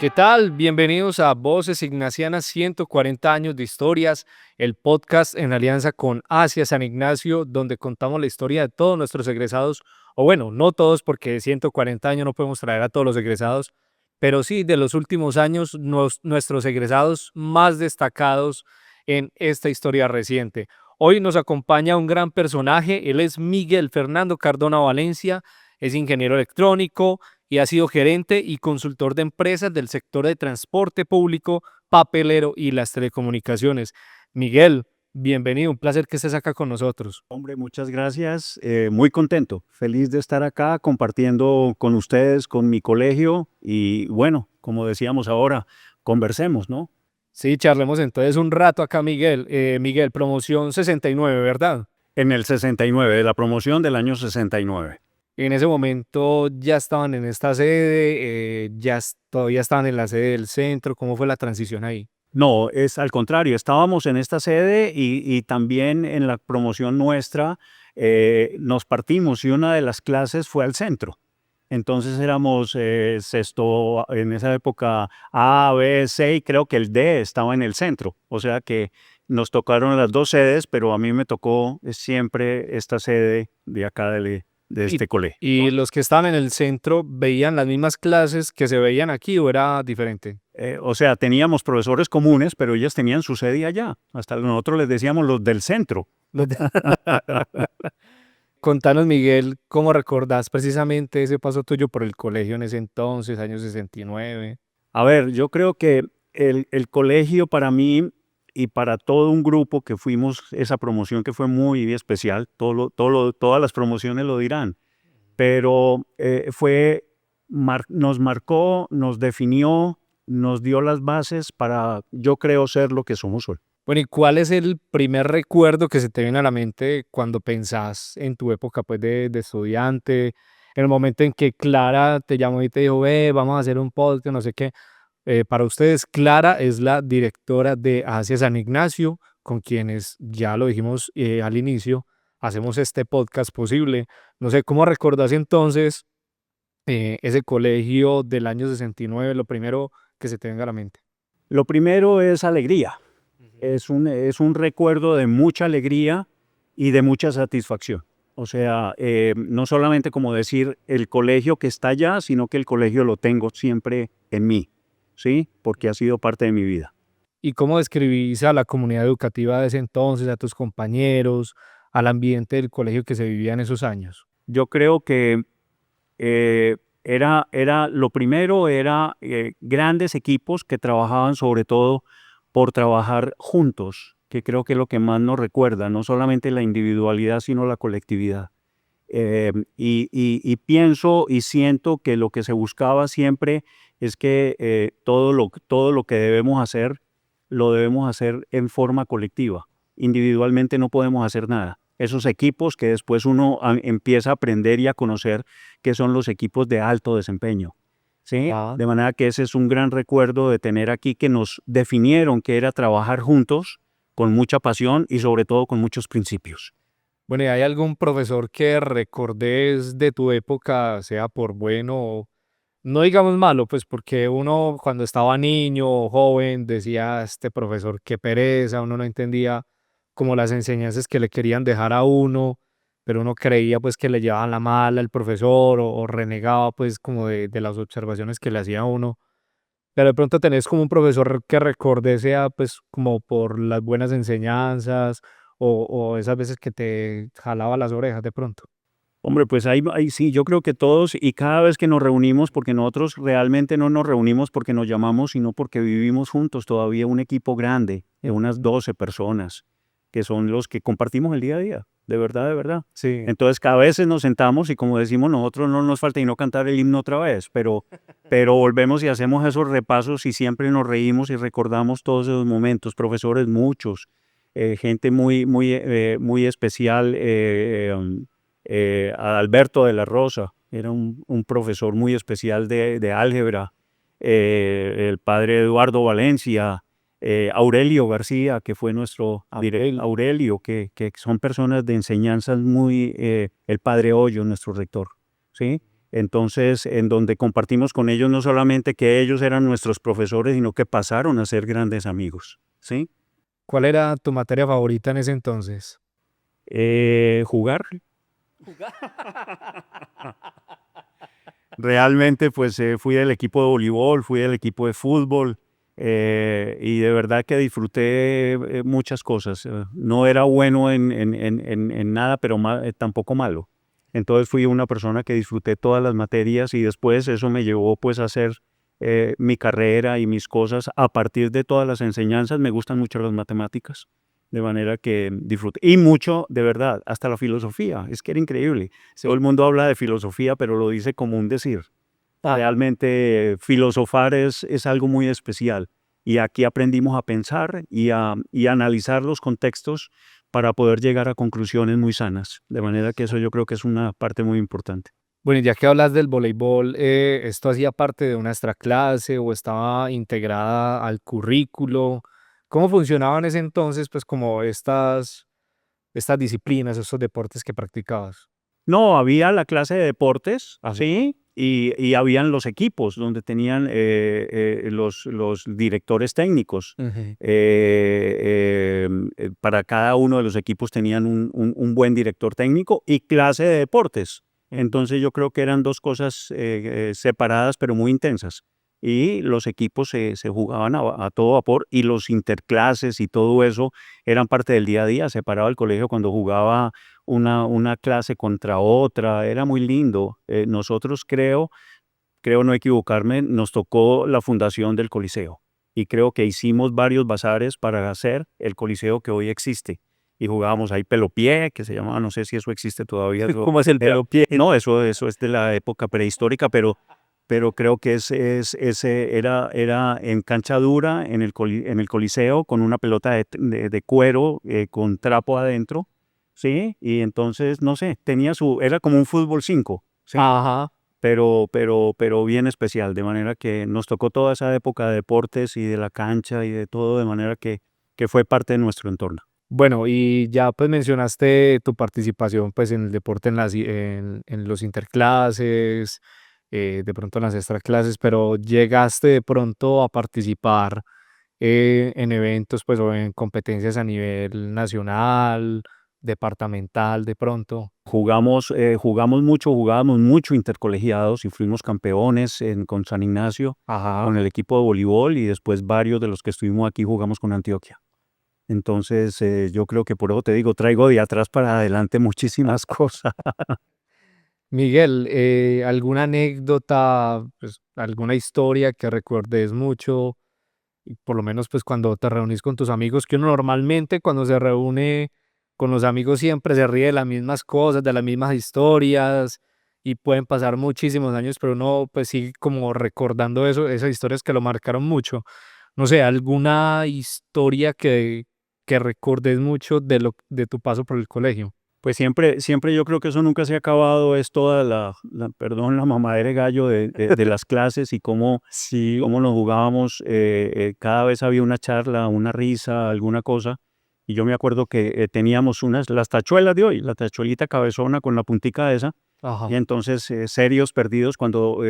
¿Qué tal? Bienvenidos a Voces Ignacianas 140 años de historias, el podcast en alianza con Asia San Ignacio, donde contamos la historia de todos nuestros egresados, o bueno, no todos, porque 140 años no podemos traer a todos los egresados, pero sí de los últimos años, nuestros egresados más destacados en esta historia reciente. Hoy nos acompaña un gran personaje, él es Miguel Fernando Cardona Valencia, es ingeniero electrónico y ha sido gerente y consultor de empresas del sector de transporte público, papelero y las telecomunicaciones. Miguel, bienvenido, un placer que estés acá con nosotros. Hombre, muchas gracias. Muy contento, feliz de estar acá compartiendo con ustedes, con mi colegio y bueno, como decíamos ahora, conversemos, ¿no? Sí, charlemos entonces un rato acá, Miguel. Miguel, promoción 69, ¿verdad? En el 69, de la promoción del año 69. En ese momento ya estaban en esta sede, todavía estaban en la sede del centro. ¿Cómo fue la transición ahí? No, es al contrario, estábamos en esta sede y también en la promoción nuestra nos partimos y una de las clases fue al centro. Entonces éramos sexto, en esa época A, B, C y creo que el D estaba en el centro. O sea que nos tocaron las dos sedes, pero a mí me tocó siempre esta sede de acá de Y, este colegio. y los que estaban en el centro veían las mismas clases que se veían aquí o era diferente. O sea, teníamos profesores comunes, pero ellas tenían su sede allá. Hasta nosotros les decíamos los del centro. Los de- Contanos, Miguel, ¿cómo recordás precisamente ese paso tuyo por el colegio en ese entonces, años 69? A ver, yo creo que el colegio para mí y para todo un grupo que fuimos esa promoción que fue muy especial, todas las promociones lo dirán, pero nos marcó, nos definió, nos dio las bases para, yo creo, ser lo que somos hoy. Bueno, ¿y cuál es el primer recuerdo que se te viene a la mente cuando pensás en tu época pues, de estudiante, en el momento en que Clara te llamó y te dijo, ve, vamos a hacer un podcast, no sé qué? Para ustedes, Clara es la directora de Asia San Ignacio, con quienes ya lo dijimos al inicio, hacemos este podcast posible. No sé, ¿cómo recordás entonces ese colegio del año 69, lo primero que se te venga a la mente? Lo primero es alegría, Ujú. es un recuerdo de mucha alegría y de mucha satisfacción. O sea, no solamente como decir el colegio que está allá, sino que el colegio lo tengo siempre en mí, ¿sí? Porque ha sido parte de mi vida. ¿Y cómo describís a la comunidad educativa de ese entonces, a tus compañeros, al ambiente del colegio que se vivía en esos años? Yo creo que lo primero era grandes equipos que trabajaban sobre todo por trabajar juntos, que creo que es lo que más nos recuerda, no solamente la individualidad, sino la colectividad. Y pienso y siento que lo que se buscaba siempre es que todo lo que debemos hacer, lo debemos hacer en forma colectiva. Individualmente no podemos hacer nada. Esos equipos que después uno empieza a aprender y a conocer, que son los equipos de alto desempeño. ¿Sí? Ah, De manera que ese es un gran recuerdo de tener aquí que nos definieron que era trabajar juntos con mucha pasión y sobre todo con muchos principios. bueno, ¿y hay algún profesor que recordes de tu época, sea por bueno o no digamos malo, pues porque uno cuando estaba niño o joven decía, este profesor, qué pereza, uno no entendía como las enseñanzas que le querían dejar a uno, pero uno creía pues que le llevaban la mala el profesor o renegaba pues como de las observaciones que le hacía a uno. Pero de pronto tenés como un profesor que recordé sea pues como por las buenas enseñanzas o esas veces que te jalaba las orejas de pronto. Hombre, pues ahí sí, yo creo que todos y cada vez que nos reunimos, porque nosotros realmente no nos reunimos porque nos llamamos, sino porque vivimos juntos todavía un equipo grande, de unas 12 personas, que son los que compartimos el día a día, de verdad, de verdad. Sí. Entonces, cada vez nos sentamos y como decimos nosotros, no nos falta y no cantar el himno otra vez, pero volvemos y hacemos esos repasos y siempre nos reímos y recordamos todos esos momentos, profesores muchos, gente muy especial, Alberto de la Rosa, era un profesor muy especial de álgebra, el padre Eduardo Valencia, Aurelio García, que fue nuestro Abel. Aurelio, que son personas de enseñanzas el padre Hoyo, nuestro rector, ¿sí? Entonces, en donde compartimos con ellos no solamente que ellos eran nuestros profesores, sino que pasaron a ser grandes amigos, ¿sí? ¿Cuál era tu materia favorita en ese entonces? Jugar. Realmente, pues fui del equipo de voleibol, fui del equipo de fútbol, y de verdad que disfruté muchas cosas. No era bueno en nada, pero tampoco malo. Entonces fui una persona que disfruté todas las materias y después eso me llevó pues a hacer mi carrera y mis cosas a partir de todas las enseñanzas. Me gustan mucho las matemáticas, de manera que disfruté. Y mucho, de verdad, hasta la filosofía. Es que era increíble. Todo el mundo habla de filosofía, pero lo dice como un decir. Realmente filosofar es algo muy especial. Y aquí aprendimos a pensar y a analizar los contextos para poder llegar a conclusiones muy sanas. De manera que eso yo creo que es una parte muy importante. Bueno, y ya que hablas del voleibol, ¿esto hacía parte de una extra clase o estaba integrada al currículo? ¿Cómo funcionaban en ese entonces, pues, como estas disciplinas, estos deportes que practicabas? No, había la clase de deportes, Así. ¿sí? Y habían los equipos donde tenían los directores técnicos. Ujú. Para cada uno de los equipos tenían un buen director técnico y clase de deportes. Entonces yo creo que eran dos cosas separadas pero muy intensas. Y los equipos se jugaban a todo vapor y los interclases y todo eso eran parte del día a día. Separado el colegio cuando jugaba una clase contra otra, era muy lindo. Nosotros creo no equivocarme, nos tocó la fundación del Coliseo y creo que hicimos varios bazares para hacer el Coliseo que hoy existe. Y jugábamos ahí pelopié, que se llamaba, no sé si eso existe todavía. ¿Cómo es el pelopié? No, eso es de la época prehistórica, pero creo que ese era en cancha dura, en el Coliseo, con una pelota de cuero, con trapo adentro, ¿sí? Y entonces, no sé, era como un fútbol 5, ¿sí? Ajá. Pero bien especial, de manera que nos tocó toda esa época de deportes y de la cancha y de todo, de manera que fue parte de nuestro entorno. Bueno, y ya pues mencionaste tu participación pues en el deporte en los interclases, de pronto en las extraclases, pero llegaste de pronto a participar en eventos pues o en competencias a nivel nacional, departamental de pronto. Jugábamos mucho intercolegiados y fuimos campeones con San Ignacio, Ajá. con el equipo de voleibol y después varios de los que estuvimos aquí jugamos con Antioquia. Entonces, yo creo que por eso te digo, traigo de atrás para adelante muchísimas cosas. Miguel, ¿alguna anécdota, pues, alguna historia que recuerdes mucho? Y por lo menos, pues, cuando te reunís con tus amigos, que uno normalmente cuando se reúne con los amigos siempre se ríe de las mismas cosas, de las mismas historias, y pueden pasar muchísimos años, pero uno, pues, sigue como recordando eso, esas historias que lo marcaron mucho. No sé, alguna historia que recordes mucho de tu paso por el colegio. Pues siempre yo creo que eso nunca se ha acabado, es toda perdón, la mamadera de gallo de las clases y Sí. cómo nos jugábamos. Cada vez había una charla, una risa, alguna cosa. Y yo me acuerdo que teníamos las tachuelas de hoy, la tachuelita cabezona con la puntica esa. Y Ajá. entonces, serios, perdidos, cuando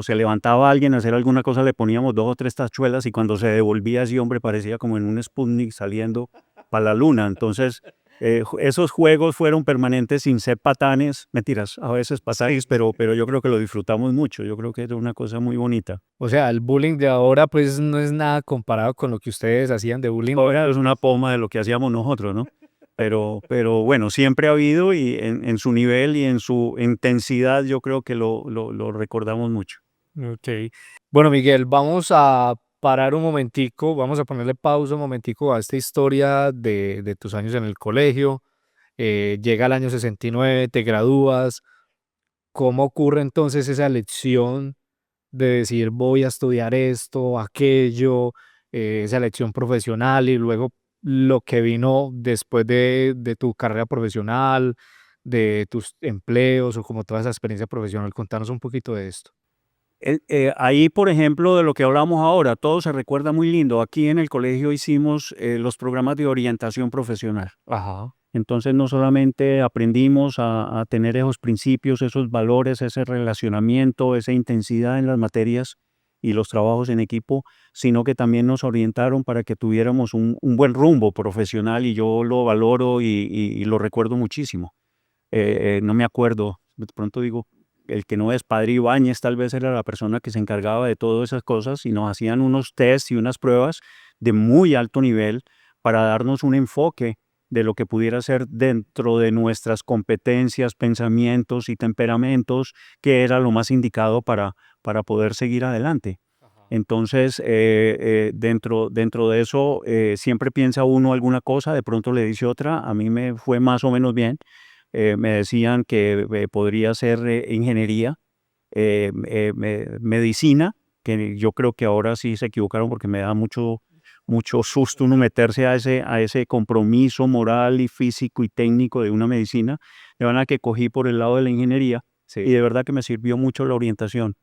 se levantaba alguien a hacer alguna cosa, le poníamos dos o tres tachuelas y cuando se devolvía ese hombre parecía como en un Sputnik saliendo para la luna. Entonces, esos juegos fueron permanentes sin ser patanes, mentiras, a veces patanes, pero yo creo que lo disfrutamos mucho. Yo creo que era una cosa muy bonita. O sea, el bullying de ahora, pues, no es nada comparado con lo que ustedes hacían de bullying. Ahora es una poma de lo que hacíamos nosotros, ¿no? Pero bueno, siempre ha habido y en su nivel y en su intensidad yo creo que lo recordamos mucho. Okey. Bueno, Miguel, vamos a parar un momentico, vamos a ponerle pausa un momentico a esta historia de tus años en el colegio. Llega el año 69, te gradúas. ¿Cómo ocurre entonces esa elección de decir voy a estudiar esto, aquello, esa elección profesional y luego lo que vino después de tu carrera profesional, de tus empleos o como toda esa experiencia profesional? Contanos un poquito de esto. Ahí, por ejemplo, de lo que hablamos ahora, todo se recuerda muy lindo. Aquí en el colegio hicimos los programas de orientación profesional. Ajá. Entonces no solamente aprendimos a tener esos principios, esos valores, ese relacionamiento, esa intensidad en las materias y los trabajos en equipo, sino que también nos orientaron para que tuviéramos un buen rumbo profesional y yo lo valoro y lo recuerdo muchísimo. No me acuerdo, de pronto digo, el que no es Padre Ibáñez tal vez era la persona que se encargaba de todas esas cosas y nos hacían unos tests y unas pruebas de muy alto nivel para darnos un enfoque de lo que pudiera ser dentro de nuestras competencias, pensamientos y temperamentos, que era lo más indicado para poder seguir adelante. Ajá. Entonces, dentro de eso, siempre piensa uno alguna cosa, de pronto le dice otra. A mí me fue más o menos bien. Me decían que podría ser ingeniería, medicina, que yo creo que ahora sí se equivocaron porque me da mucho susto uno meterse a ese compromiso moral y físico y técnico de una medicina. De manera que cogí por el lado de la ingeniería y Sí. de verdad que me sirvió mucho la orientación.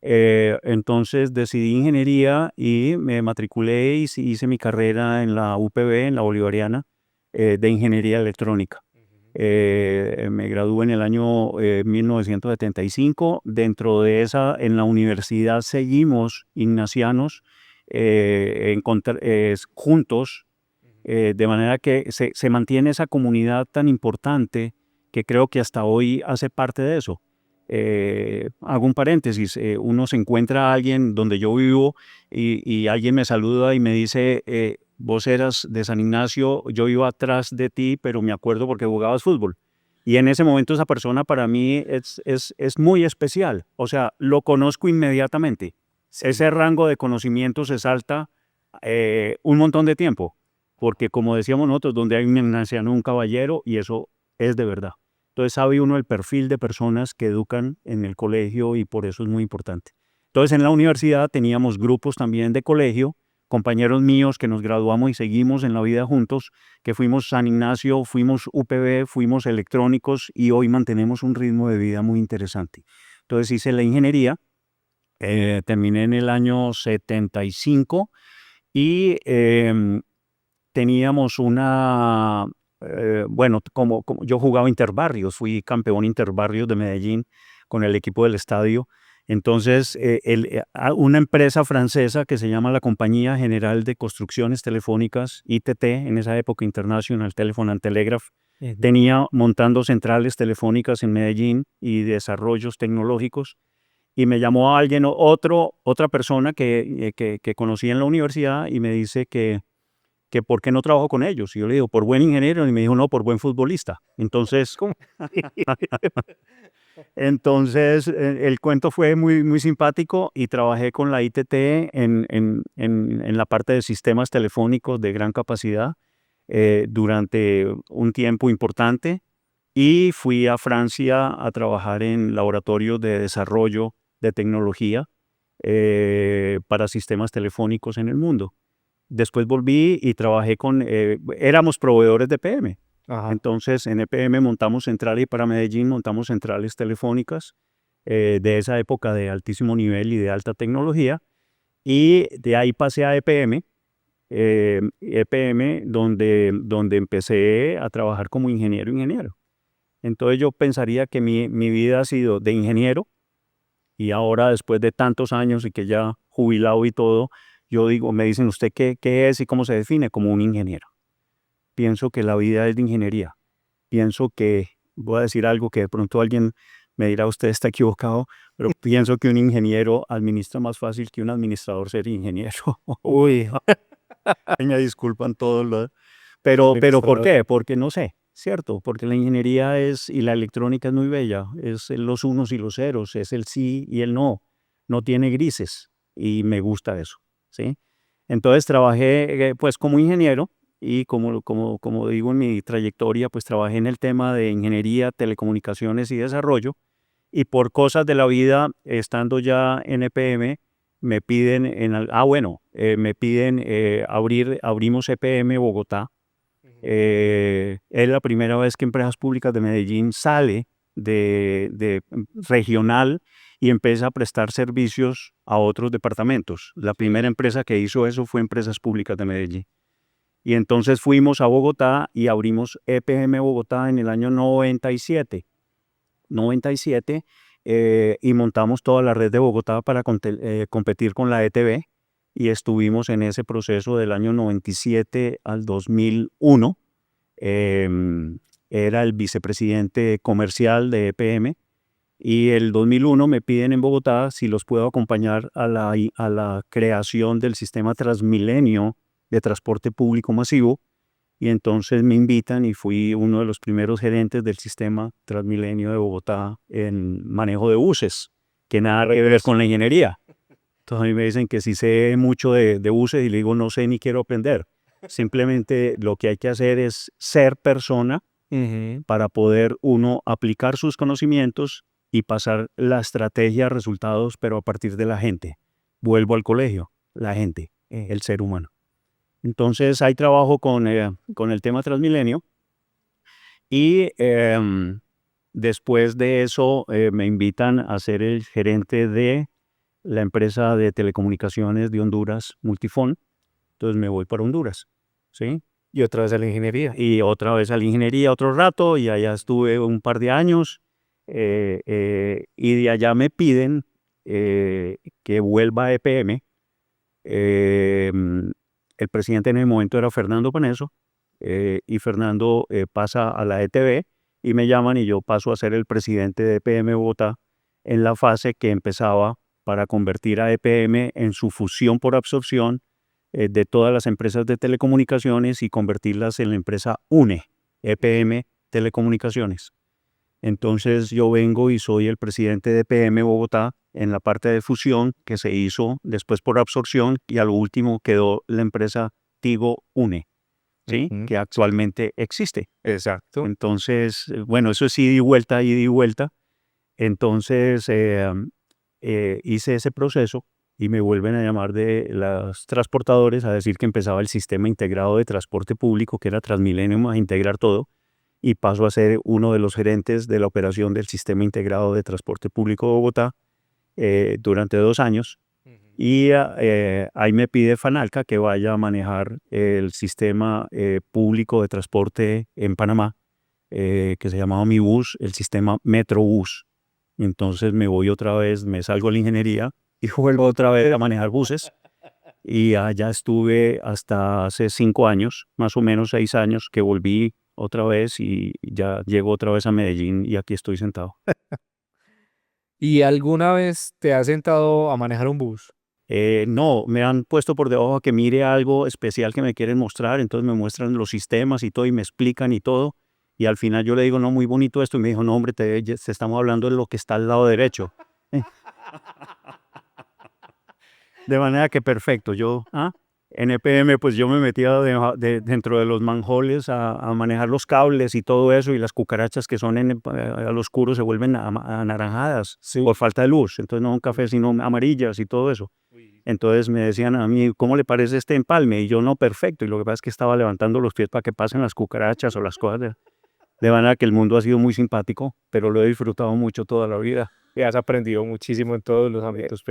Entonces decidí ingeniería y me matriculé y hice mi carrera en la UPB, en la Bolivariana, de ingeniería electrónica. Ujú. Me gradué en el año 1975. Dentro de esa, en la universidad seguimos ignacianos juntos, Ujú. de manera que se mantiene esa comunidad tan importante que creo que hasta hoy hace parte de eso. Hago un paréntesis, uno se encuentra a alguien donde yo vivo y alguien me saluda y me dice, vos eras de San Ignacio, yo iba atrás de ti, pero me acuerdo porque jugabas fútbol. Y en ese momento esa persona para mí es muy especial, o sea, lo conozco inmediatamente. Sí. Ese rango de conocimiento se salta un montón de tiempo, porque como decíamos nosotros, donde hay un anciano, un caballero, y eso es de verdad. Entonces sabe uno el perfil de personas que educan en el colegio y por eso es muy importante. Entonces en la universidad teníamos grupos también de colegio, compañeros míos que nos graduamos y seguimos en la vida juntos, que fuimos San Ignacio, fuimos UPB, fuimos electrónicos y hoy mantenemos un ritmo de vida muy interesante. Entonces hice la ingeniería, terminé en el año 75 y teníamos bueno, como yo jugaba interbarrios, fui campeón interbarrios de Medellín con el equipo del estadio. Entonces, una empresa francesa que se llama la Compañía General de Construcciones Telefónicas, ITT, en esa época International Telephone and Telegraph, Ujú. tenía montando centrales telefónicas en Medellín y desarrollos tecnológicos. Y me llamó a alguien, otra persona que conocí en la universidad y me dice que por qué no trabajo con ellos. Y yo le digo, por buen ingeniero, y me dijo, no, por buen futbolista. Entonces, ¿Cómo? el cuento fue muy, muy simpático y trabajé con la ITT en la parte de sistemas telefónicos de gran capacidad durante un tiempo importante y fui a Francia a trabajar en laboratorios de desarrollo de tecnología para sistemas telefónicos en el mundo. Después volví y trabajé éramos proveedores de EPM. Ajá. Entonces en EPM montamos centrales y para Medellín montamos centrales telefónicas de esa época de altísimo nivel y de alta tecnología. Y de ahí pasé a EPM, EPM donde empecé a trabajar como ingeniero. Entonces yo pensaría que mi vida ha sido de ingeniero y ahora después de tantos años y que ya jubilado y todo, yo digo, me dicen, ¿usted qué es y cómo se define? Como un ingeniero. Pienso que la vida es de ingeniería. Pienso que, voy a decir algo que de pronto alguien me dirá, usted está equivocado, pero pienso que un ingeniero administra más fácil que un administrador ser ingeniero. Uy, Me disculpan todos los... Pero ¿por administrador. qué? Porque no sé, ¿cierto? Porque la ingeniería y la electrónica es muy bella, es los unos y los ceros, es el sí y el no, no tiene grises y me gusta eso, ¿sí? Entonces trabajé pues como ingeniero y como digo en mi trayectoria, pues trabajé en el tema de ingeniería, telecomunicaciones y desarrollo y por cosas de la vida, estando ya en EPM, me piden, me piden abrimos EPM Bogotá. Ujú. Es la primera vez que Empresas Públicas de Medellín sale de regional y empieza a prestar servicios a otros departamentos. La primera Sí. empresa que hizo eso fue Empresas Públicas de Medellín. Y entonces fuimos a Bogotá y abrimos EPM Bogotá en el año 97, y montamos toda la red de Bogotá para competir con la ETB, y estuvimos en ese proceso del año 97 al 2001. Era el vicepresidente comercial de EPM, y el 2001 me piden en Bogotá si los puedo acompañar a la creación del sistema Transmilenio de transporte público masivo, y entonces me invitan y fui uno de los primeros gerentes del sistema Transmilenio de Bogotá en manejo de buses, que nada que ver con la ingeniería. Entonces a mí me dicen que sí sé mucho de buses, y le digo no sé ni quiero aprender. Simplemente lo que hay que hacer es ser persona para poder uno aplicar sus conocimientos y pasar la estrategia a resultados, pero a partir de la gente. Vuelvo al colegio, la gente, el ser humano. Entonces hay trabajo con el tema Transmilenio, y después de eso me invitan a ser el gerente de la empresa de telecomunicaciones de Honduras, Multifón. Entonces me voy para Honduras, ¿sí? Y otra vez a la ingeniería. Y otra vez a la ingeniería otro rato, y allá estuve un par de años, y de allá me piden que vuelva a EPM. El presidente en el momento era Fernando Paneso, y Fernando pasa a la ETB y me llaman y yo paso a ser el presidente de EPM Bogotá en la fase que empezaba para convertir a EPM en su fusión por absorción de todas las empresas de telecomunicaciones y convertirlas en la empresa UNE, EPM Telecomunicaciones. Entonces yo vengo y soy el presidente de EPM Bogotá en la parte de fusión que se hizo después por absorción, y a lo último quedó la empresa Tigo UNE, ¿sí? Que actualmente existe. Exacto. Entonces, bueno, eso es ida y vuelta, ida y vuelta. Entonces hice ese proceso y me vuelven a llamar de las transportadores a decir que empezaba el sistema integrado de transporte público, que era Transmilenio, a integrar todo, y paso a ser uno de los gerentes de la operación del sistema integrado de transporte público de Bogotá durante 2 años. Y ahí me pide Fanalca que vaya a manejar el sistema público de transporte en Panamá, que se llamaba Mi Bus, el sistema Metrobús. Entonces me voy otra vez, me salgo de la ingeniería y vuelvo otra vez a manejar buses. Y allá estuve hasta hace 5 años, más o menos 6 años, que volví otra vez y ya llego otra vez a Medellín y aquí estoy sentado. ¿Y alguna vez te has sentado a manejar un bus? No, me han puesto por debajo a que mire algo especial que me quieren mostrar, entonces me muestran los sistemas y todo y me explican y todo, y al final yo le digo, no, muy bonito esto, y me dijo, no, hombre, te estamos hablando de lo que está al lado derecho. De manera que perfecto, en EPM pues yo me metía dentro de los manholes a manejar los cables y todo eso, y las cucarachas que son al oscuro se vuelven anaranjadas por falta de luz, entonces no un café sino amarillas y todo eso. Entonces me decían a mí, ¿cómo le parece este empalme? Y yo, no, perfecto, y lo que pasa es que estaba levantando los pies para que pasen las cucarachas o las cosas de manera que el mundo ha sido muy simpático, pero lo he disfrutado mucho toda la vida. Y has aprendido muchísimo en todos los ámbitos.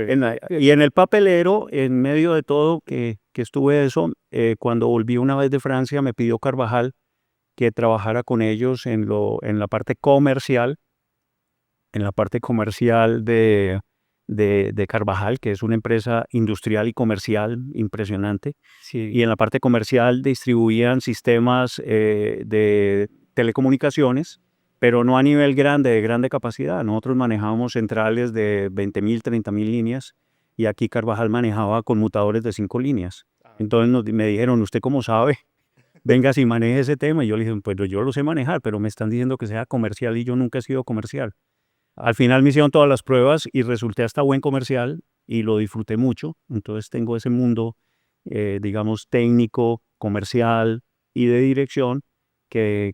Y en el papelero, en medio de todo que estuve eso, cuando volví una vez de Francia, me pidió Carvajal que trabajara con ellos en la parte comercial, de Carvajal, que es una empresa industrial y comercial impresionante. Sí. Y en la parte comercial distribuían sistemas de telecomunicaciones, pero no a nivel grande, de grande capacidad. Nosotros manejábamos centrales de 20.000, 30.000 líneas, y aquí Carvajal manejaba conmutadores de 5 líneas. Entonces me dijeron, ¿usted cómo sabe? Venga, si maneje ese tema. Y yo le dije, pues yo lo sé manejar, pero me están diciendo que sea comercial y yo nunca he sido comercial. Al final me hicieron todas las pruebas y resulté hasta buen comercial y lo disfruté mucho. Entonces tengo ese mundo, digamos, técnico, comercial y de dirección que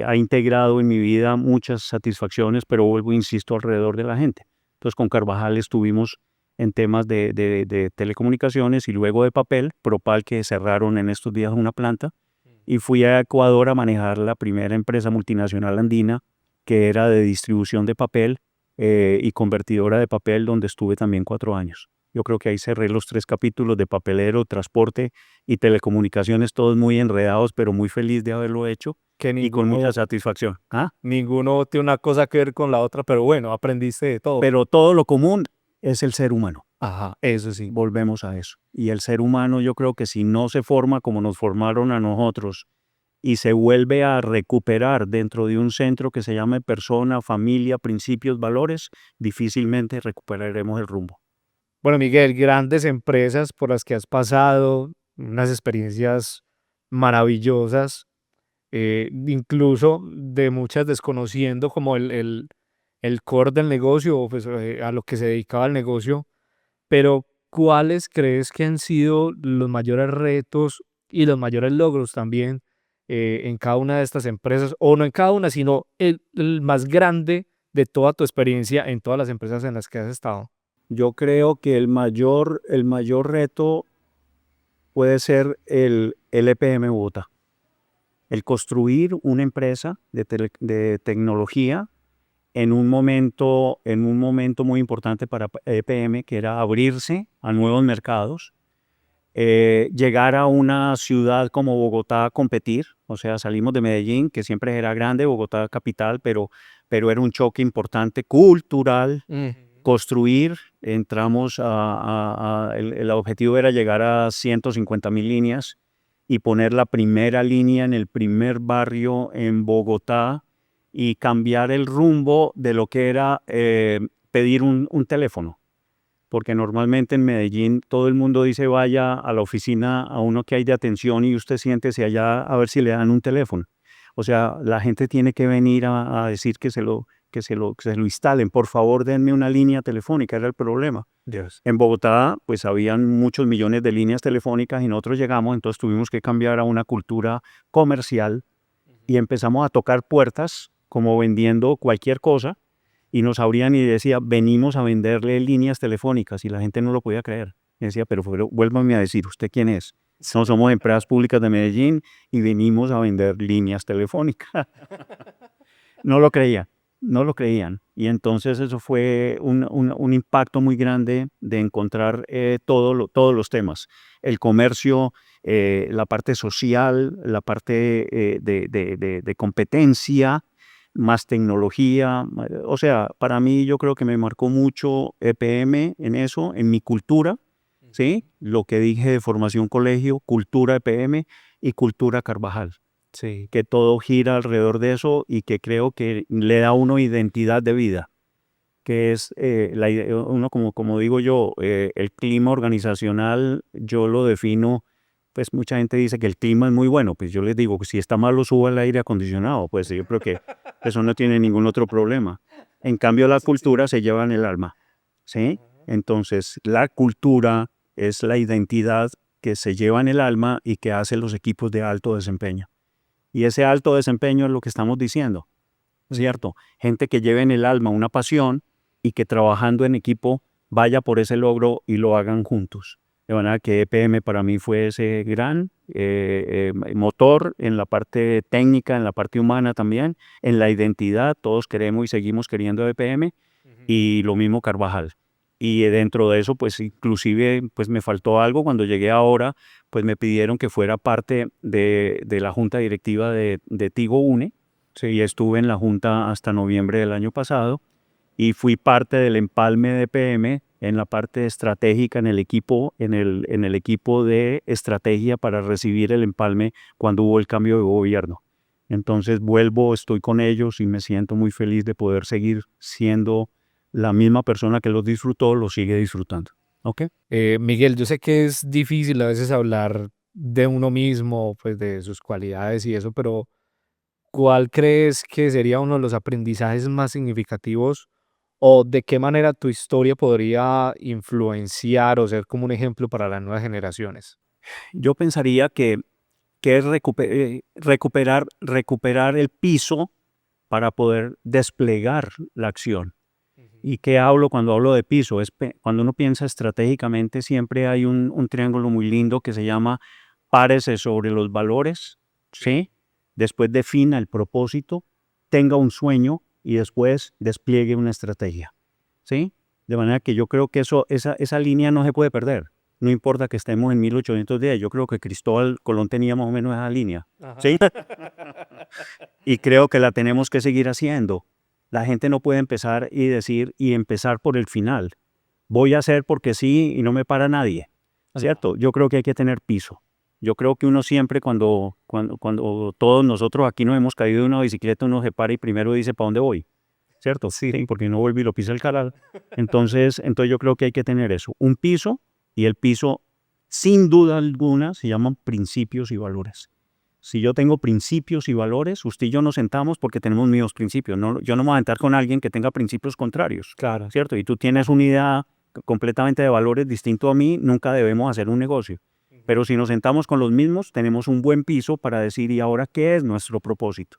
ha integrado en mi vida muchas satisfacciones, pero vuelvo, insisto, alrededor de la gente. Entonces con Carvajal estuvimos en temas de telecomunicaciones y luego de papel, Propal, que cerraron en estos días una planta, y fui a Ecuador a manejar la primera empresa multinacional andina que era de distribución de papel y convertidora de papel, donde estuve también 4 años. Yo creo que ahí cerré los 3 capítulos de papelero, transporte y telecomunicaciones, todos muy enredados, pero muy feliz de haberlo hecho Que y con mucha ninguno, satisfacción. ¿Ah? ninguno tiene una cosa que ver con la otra, pero bueno, aprendiste de todo. Pero todo lo común es el ser humano. Ajá, eso sí. Volvemos a eso. Y el ser humano, yo creo que si no se forma como nos formaron a nosotros y se vuelve a recuperar dentro de un centro que se llame persona, familia, principios, valores, difícilmente recuperaremos el rumbo. Bueno, Miguel, grandes empresas por las que has pasado, unas experiencias maravillosas, incluso de muchas desconociendo como el core del negocio, o pues a lo que se dedicaba el negocio, pero ¿cuáles crees que han sido los mayores retos y los mayores logros también en cada una de estas empresas? O no en cada una, sino el más grande de toda tu experiencia en todas las empresas en las que has estado. Yo creo que el mayor reto puede ser el EPM Bogotá. El construir una empresa de tecnología en un momento muy importante para EPM, que era abrirse a nuevos mercados, llegar a una ciudad como Bogotá a competir. O sea, salimos de Medellín, que siempre era grande, Bogotá capital, pero era un choque importante cultural. Construir, entramos el objetivo era llegar a 150.000 líneas y poner la primera línea en el primer barrio en Bogotá y cambiar el rumbo de lo que era pedir un teléfono. Porque normalmente en Medellín todo el mundo dice vaya a la oficina a uno que hay de atención y usted siéntese allá a ver si le dan un teléfono. O sea, la gente tiene que venir a decir que se lo instalen. Por favor, denme una línea telefónica, era el problema. Dios. En Bogotá, pues habían muchos millones de líneas telefónicas y nosotros llegamos, entonces tuvimos que cambiar a una cultura comercial y empezamos a tocar puertas como vendiendo cualquier cosa y nos abrían y decía, venimos a venderle líneas telefónicas y la gente no lo podía creer. Y decía, pero vuélvame a decir, ¿usted quién es? No somos empresas públicas de Medellín y venimos a vender líneas telefónicas. No lo creían, no lo creían. Y entonces eso fue un impacto muy grande de encontrar todos los temas. El comercio, la parte social, la parte de competencia, más tecnología. O sea, para mí yo creo que me marcó mucho EPM en eso, en mi cultura, ¿sí? Lo que dije de formación colegio, cultura EPM y cultura Carvajal, Sí. que todo gira alrededor de eso y que creo que le da a uno identidad de vida, que es, uno como digo yo, el clima organizacional, yo lo defino, pues mucha gente dice que el clima es muy bueno, pues yo les digo que si está malo suba el aire acondicionado, pues yo creo que eso no tiene ningún otro problema. En cambio la cultura se lleva en el alma, ¿sí? Entonces la cultura es la identidad que se lleva en el alma y que hacen los equipos de alto desempeño. Y ese alto desempeño es lo que estamos diciendo, ¿cierto? Gente que lleve en el alma una pasión y que trabajando en equipo vaya por ese logro y lo hagan juntos. De manera que EPM para mí fue ese gran motor en la parte técnica, en la parte humana también, en la identidad. Todos queremos y seguimos queriendo EPM y lo mismo Carvajal. Y dentro de eso, pues inclusive pues me faltó algo. Cuando llegué ahora, pues me pidieron que fuera parte de la junta directiva de Tigo Une, y estuve en la junta hasta noviembre del año pasado y fui parte del empalme de PM en la parte estratégica en el equipo, en el equipo de estrategia para recibir el empalme cuando hubo el cambio de gobierno. Entonces vuelvo, estoy con ellos y me siento muy feliz de poder seguir siendo la misma persona que los disfrutó, lo sigue disfrutando. ¿Ok? Miguel, yo sé que es difícil a veces hablar de uno mismo, pues de sus cualidades y eso, pero ¿cuál crees que sería uno de los aprendizajes más significativos o de qué manera tu historia podría influenciar o ser como un ejemplo para las nuevas generaciones? Yo pensaría que es recuperar el piso para poder desplegar la acción. ¿Y qué hablo cuando hablo de piso? Cuando uno piensa estratégicamente, siempre hay un triángulo muy lindo que se llama párese sobre los valores, ¿sí? Después defina el propósito, tenga un sueño y después despliegue una estrategia, ¿sí? De manera que yo creo que esa línea no se puede perder. No importa que estemos en 1810, yo creo que Cristóbal Colón tenía más o menos esa línea. Ajá. ¿Sí? Y creo que la tenemos que seguir haciendo. La gente no puede empezar y decir y empezar por el final. Voy a hacer porque sí y no me para nadie. ¿Cierto? Yo creo que hay que tener piso. Yo creo que uno siempre cuando todos nosotros aquí nos hemos caído de una bicicleta, uno se para y primero dice, ¿para dónde voy? ¿Cierto? Sí. Porque no vuelve y lo pisa el caral. Entonces yo creo que hay que tener eso, un piso, y el piso, sin duda alguna, se llaman principios y valores. Si yo tengo principios y valores, usted y yo nos sentamos porque tenemos mismos principios. No, yo no me voy a sentar con alguien que tenga principios contrarios. Claro. ¿Cierto? Y tú tienes una idea completamente de valores distinto a mí, nunca debemos hacer un negocio. Pero si nos sentamos con los mismos, tenemos un buen piso para decir, ¿y ahora qué es nuestro propósito?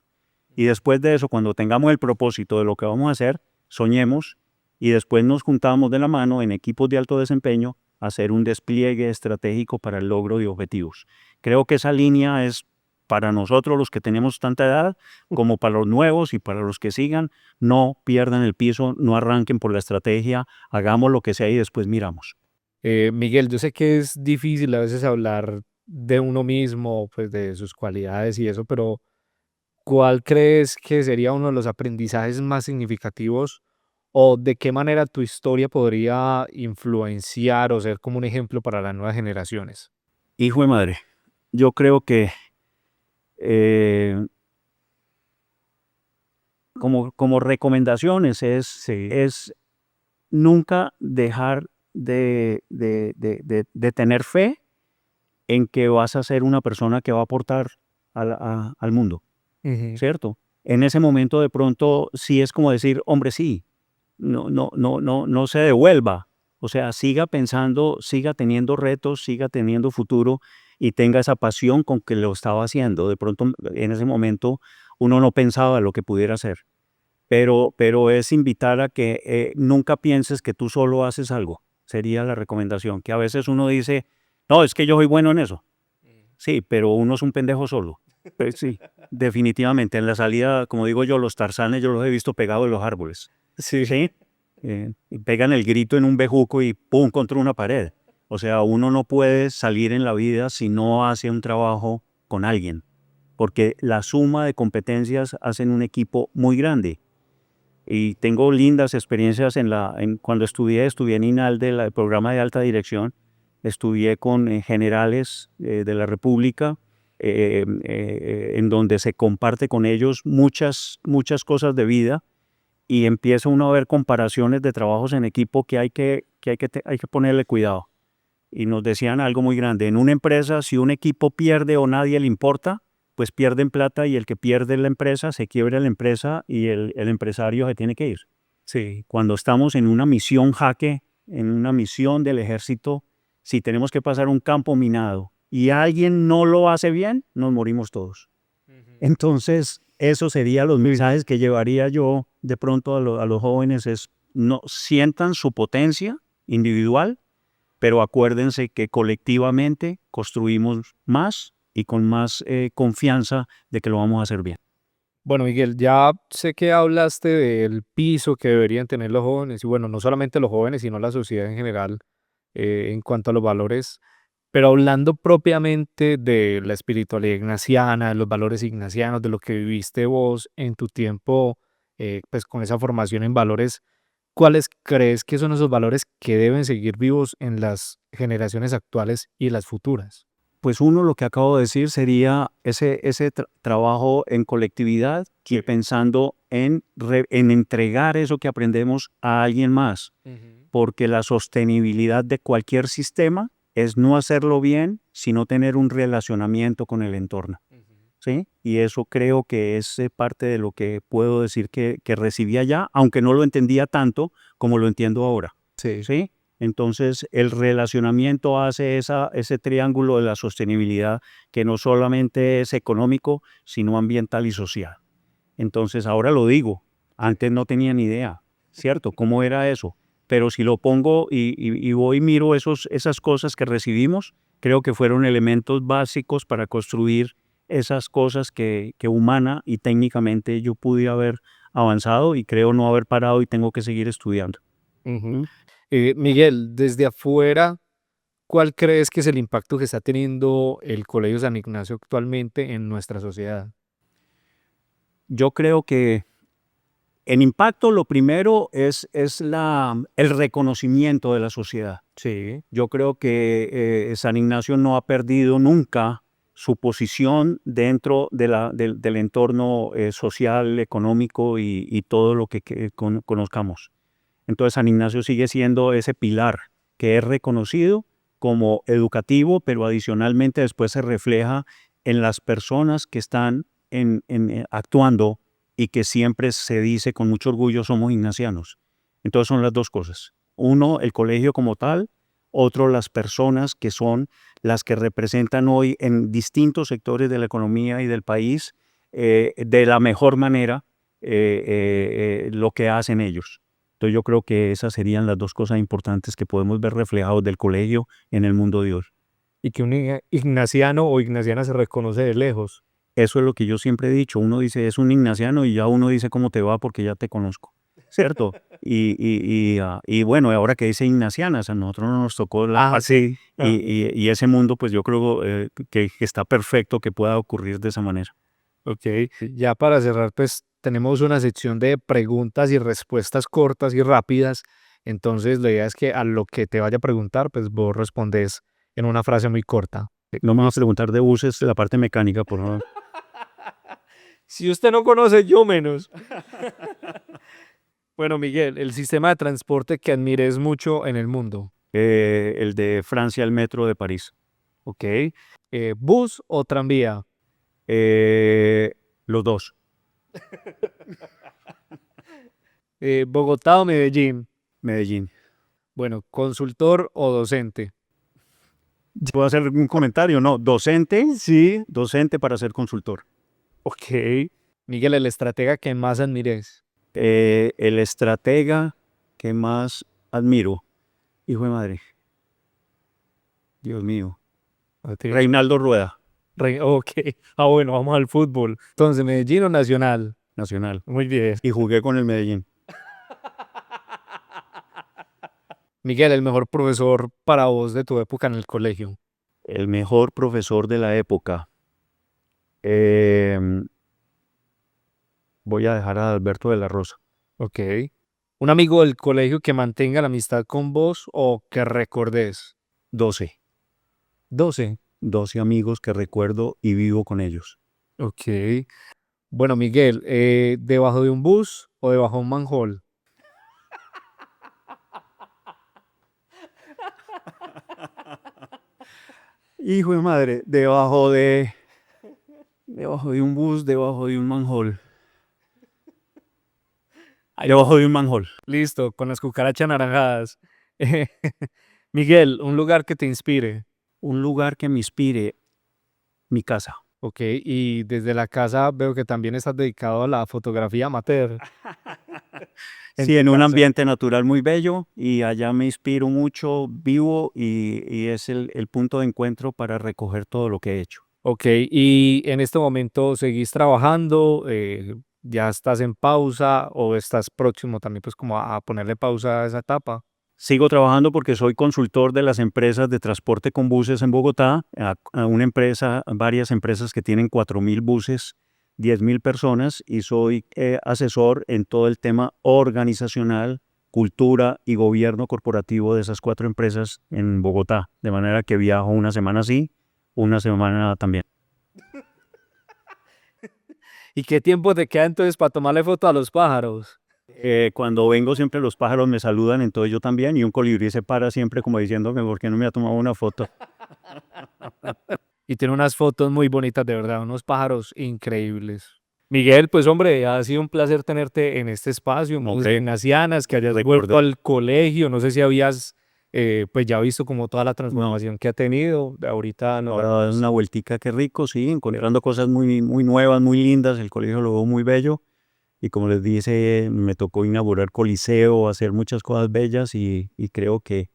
Y después de eso, cuando tengamos el propósito de lo que vamos a hacer, soñemos y después nos juntamos de la mano en equipos de alto desempeño a hacer un despliegue estratégico para el logro de objetivos. Creo que esa línea es para nosotros los que tenemos tanta edad, como para los nuevos y para los que sigan. No pierdan el piso, no arranquen por la estrategia, hagamos lo que sea y después miramos. Miguel, yo sé que es difícil a veces hablar de uno mismo, pues de sus cualidades y eso, pero ¿cuál crees que sería uno de los aprendizajes más significativos o de qué manera tu historia podría influenciar o ser como un ejemplo para las nuevas generaciones? Hijo de madre, yo creo que eh, como recomendaciones es nunca dejar de tener fe en que vas a ser una persona que va a aportar al mundo, Ujú. ¿cierto? En ese momento de pronto sí es como decir, hombre, sí, no se devuelva. O sea, siga pensando, siga teniendo retos, siga teniendo futuro y tenga esa pasión con que lo estaba haciendo. De pronto en ese momento uno no pensaba lo que pudiera hacer, pero es invitar a que nunca pienses que tú solo haces algo. Sería la recomendación, que a veces uno dice, no, es que yo soy bueno en eso. Sí, pero uno es un pendejo solo. Pues sí, definitivamente. En la salida, como digo yo, los tarzanes yo los he visto pegados en los árboles. Sí. ¿Sí? Y pegan el grito en un bejuco y ¡pum! Contra una pared. O sea, uno no puede salir en la vida si no hace un trabajo con alguien, porque la suma de competencias hacen un equipo muy grande. Y tengo lindas experiencias cuando estudié en INALDE, el programa de alta dirección. Estudié con generales de la República, en donde se comparte con ellos muchas cosas de vida y empieza uno a ver comparaciones de trabajos en equipo que hay que ponerle cuidado. Y nos decían algo muy grande: en una empresa, si un equipo pierde o nadie le importa, pues pierden plata y el que pierde la empresa, se quiebra la empresa y el empresario se tiene que ir. Sí. Cuando estamos en una misión jaque, en una misión del ejército, si tenemos que pasar un campo minado y alguien no lo hace bien, nos morimos todos. Entonces, esos serían los mensajes que llevaría yo de pronto a los jóvenes: es no sientan su potencia individual, pero acuérdense que colectivamente construimos más y con más confianza de que lo vamos a hacer bien. Bueno, Miguel, ya sé que hablaste del piso que deberían tener los jóvenes, y bueno, no solamente los jóvenes, sino la sociedad en general, en cuanto a los valores, pero hablando propiamente de la espiritualidad ignaciana, de los valores ignacianos, de lo que viviste vos en tu tiempo, pues con esa formación en valores, ¿cuáles crees que son esos valores que deben seguir vivos en las generaciones actuales y las futuras? Pues uno, lo que acabo de decir, sería ese trabajo en colectividad y pensando en entregar eso que aprendemos a alguien más, Ujú. porque la sostenibilidad de cualquier sistema es no hacerlo bien, sino tener un relacionamiento con el entorno. ¿Sí? Y eso creo que es parte de lo que puedo decir que recibí allá, aunque no lo entendía tanto como lo entiendo ahora. Sí. ¿Sí? Entonces, el relacionamiento hace ese triángulo de la sostenibilidad, que no solamente es económico, sino ambiental y social. Entonces, ahora lo digo, antes no tenía ni idea, ¿cierto? ¿Cómo era eso? Pero si lo pongo y voy y miro esas cosas que recibimos, creo que fueron elementos básicos para construir esas cosas que humana y técnicamente yo pude haber avanzado y creo no haber parado y tengo que seguir estudiando. Ujú. Miguel, desde afuera, ¿cuál crees que es el impacto que está teniendo el Colegio San Ignacio actualmente en nuestra sociedad? Yo creo que en impacto lo primero es el reconocimiento de la sociedad. Sí. Yo creo que San Ignacio no ha perdido nunca su posición dentro del entorno social, económico y todo lo que conozcamos. Entonces San Ignacio sigue siendo ese pilar que es reconocido como educativo, pero adicionalmente después se refleja en las personas que están actuando y que siempre se dice con mucho orgullo somos ignacianos. Entonces son las dos cosas. Uno, el colegio como tal, otro, las personas que son las que representan hoy en distintos sectores de la economía y del país de la mejor manera lo que hacen ellos. Entonces yo creo que esas serían las dos cosas importantes que podemos ver reflejados del colegio en el mundo de hoy. Y que un ignaciano o ignaciana se reconoce de lejos. Eso es lo que yo siempre he dicho. Uno dice, es un ignaciano y ya uno dice cómo te va porque ya te conozco. ¿Cierto? Y bueno, ahora que dice ignacianas, a nosotros no nos tocó la Ah, parte sí. y ese mundo, pues yo creo que está perfecto que pueda ocurrir de esa manera. Ok, ya para cerrar, pues tenemos una sección de preguntas y respuestas cortas y rápidas. Entonces, la idea es que a lo que te vaya a preguntar, pues vos respondes en una frase muy corta. No me vas a ¿Listo? preguntar de buses, de la parte mecánica, por favor. Si usted no conoce, yo menos. Bueno, Miguel, el sistema de transporte que admires mucho en el mundo. El de Francia, el metro de París. Ok. ¿Bus o tranvía? Eh, los dos. ¿Bogotá o Medellín? Medellín. Bueno, ¿consultor o docente? ¿Puedo hacer un comentario? No, docente, Sí. docente para ser consultor. Ok. Miguel, el estratega que más admires. El estratega que más admiro, hijo de madre, Dios mío, A ti. Reinaldo Rueda, Ok. Ah, bueno, vamos al fútbol. Entonces, ¿Medellín o Nacional? Nacional. Muy bien. Y jugué con el Medellín. Miguel, el mejor profesor para vos de tu época en el colegio. El mejor profesor de la época. Em, Voy a dejar a Alberto de la Rosa. Ok. ¿Un amigo del colegio que mantenga la amistad con vos o que recordes? 12. 12. 12 amigos que recuerdo y vivo con ellos. Ok. Bueno, Miguel, ¿debajo de un bus o debajo de un manhole? Hijo de madre, debajo de un bus, debajo de un manhole. Debajo de un manhole. Listo, con las cucarachas naranjadas. Miguel, un lugar que te inspire. Un lugar que me inspire, mi casa. Ok, y desde la casa veo que también estás dedicado a la fotografía amateur en Sí, tu en un casa. ambiente natural muy bello y allá me inspiro mucho, vivo y es el punto de encuentro para recoger todo lo que he hecho. Ok, y en este momento seguís trabajando, ya estás en pausa o estás próximo también pues como a ponerle pausa a esa etapa. Sigo trabajando porque soy consultor de las empresas de transporte con buses en Bogotá, a una empresa, varias empresas que tienen 4.000 buses, 10.000 personas y soy asesor en todo el tema organizacional, cultura y gobierno corporativo de esas 4 empresas en Bogotá. De manera que viajo una semana sí, una semana también. ¿Y qué tiempo te queda entonces para tomarle foto a los pájaros? Cuando vengo siempre los pájaros me saludan, entonces yo también, y un colibrí se para siempre como diciéndome, ¿por qué no me ha tomado una foto? Y tiene unas fotos muy bonitas, de verdad, unos pájaros increíbles. Miguel, pues hombre, ha sido un placer tenerte en este espacio, Ok, muy ignacianas, que hayas recuerdo. vuelto al colegio, no sé si habías pues ya visto como toda la No, transformación que ha tenido, ahorita no. ahora dar una vueltica, qué rico, sí, encontrando cosas muy, muy nuevas, muy lindas, el colegio lo veo muy bello, y como les dice, me tocó inaugurar Coliseo, hacer muchas cosas bellas, y creo que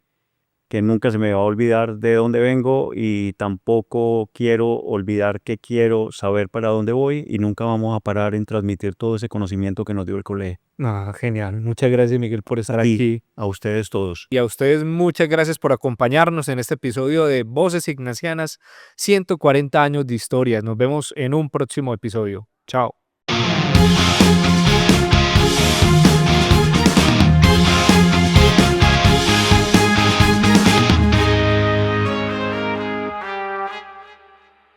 que nunca se me va a olvidar de dónde vengo y tampoco quiero olvidar que quiero saber para dónde voy y nunca vamos a parar en transmitir todo ese conocimiento que nos dio el colegio. Ah, genial. Muchas gracias, Miguel, por estar Y aquí. a ustedes todos. Y a ustedes muchas gracias por acompañarnos en este episodio de Voces Ignacianas, 140 años de historia. Nos vemos en un próximo episodio. Chao.